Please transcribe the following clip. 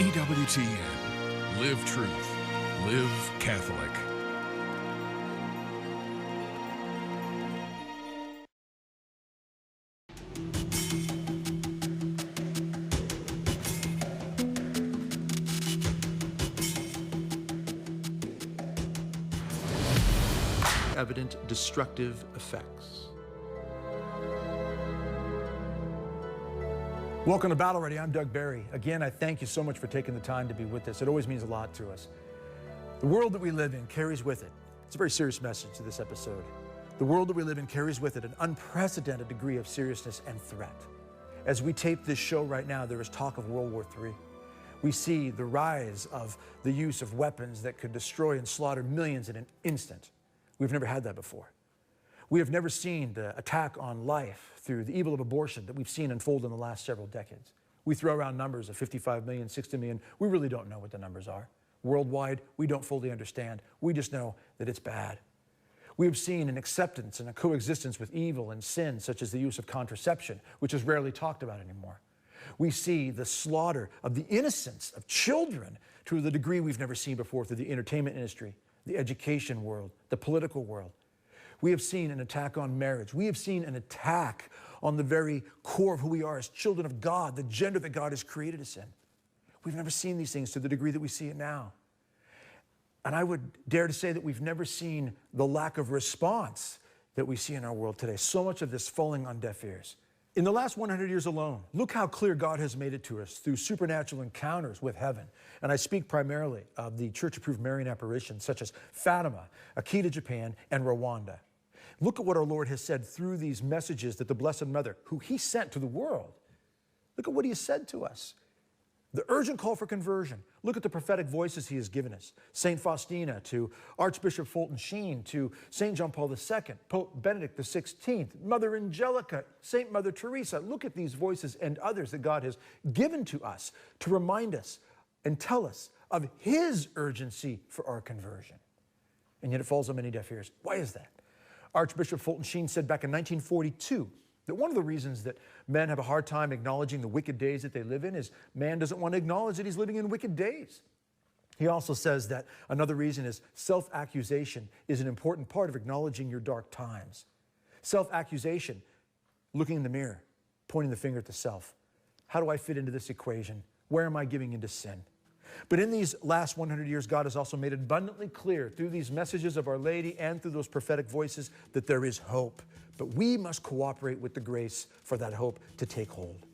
EWTN. Live truth. Live Catholic. Evident destructive effects. Welcome to Battle Ready. I'm Doug Barry. Again, I thank you so much for taking the time to be with us. It always means a lot to us. The world that we live in carries with it, it's a very serious message to this episode. The world that we live in carries with it an unprecedented degree of seriousness and threat. As we tape this show right now, there is talk of World War III. We see the rise of the use of weapons that could destroy and slaughter millions in an instant. We've never had that before. We have never seen the attack on life through the evil of abortion that we've seen unfold in the last several decades. We throw around numbers of 55 million, 60 million. We really don't know what the numbers are. Worldwide, we don't fully understand. We just know that it's bad. We have seen an acceptance and a coexistence with evil and sin, such as the use of contraception, which is rarely talked about anymore. We see the slaughter of the innocence of children to the degree we've never seen before through the entertainment industry, the education world, the political world. We have seen an attack on marriage. We have seen an attack on the very core of who we are as children of God, the gender that God has created us in. We've never seen these things to the degree that we see it now. And I would dare to say that we've never seen the lack of response that we see in our world today. So much of this falling on deaf ears. In the last 100 years alone, look how clear God has made it to us through supernatural encounters with heaven. And I speak primarily of the church-approved Marian apparitions such as Fatima, Akita, Japan, and Rwanda. Look at what our Lord has said through these messages that the Blessed Mother, who He sent to the world, look at what He has said to us. The urgent call for conversion. Look at the prophetic voices He has given us. St. Faustina to Archbishop Fulton Sheen to St. John Paul II, Pope Benedict XVI, Mother Angelica, St. Mother Teresa. Look at these voices and others that God has given to us to remind us and tell us of His urgency for our conversion. And yet it falls on many deaf ears. Why is that? Archbishop Fulton Sheen said back in 1942 that one of the reasons that men have a hard time acknowledging the wicked days that they live in is man doesn't want to acknowledge that he's living in wicked days. He also says that another reason is self-accusation is an important part of acknowledging your dark times. Self-accusation, looking in the mirror, pointing the finger at the self. How do I fit into this equation? Where am I giving into sin? But in these last 100 years, God has also made abundantly clear through these messages of Our Lady and through those prophetic voices that there is hope. But we must cooperate with the grace for that hope to take hold.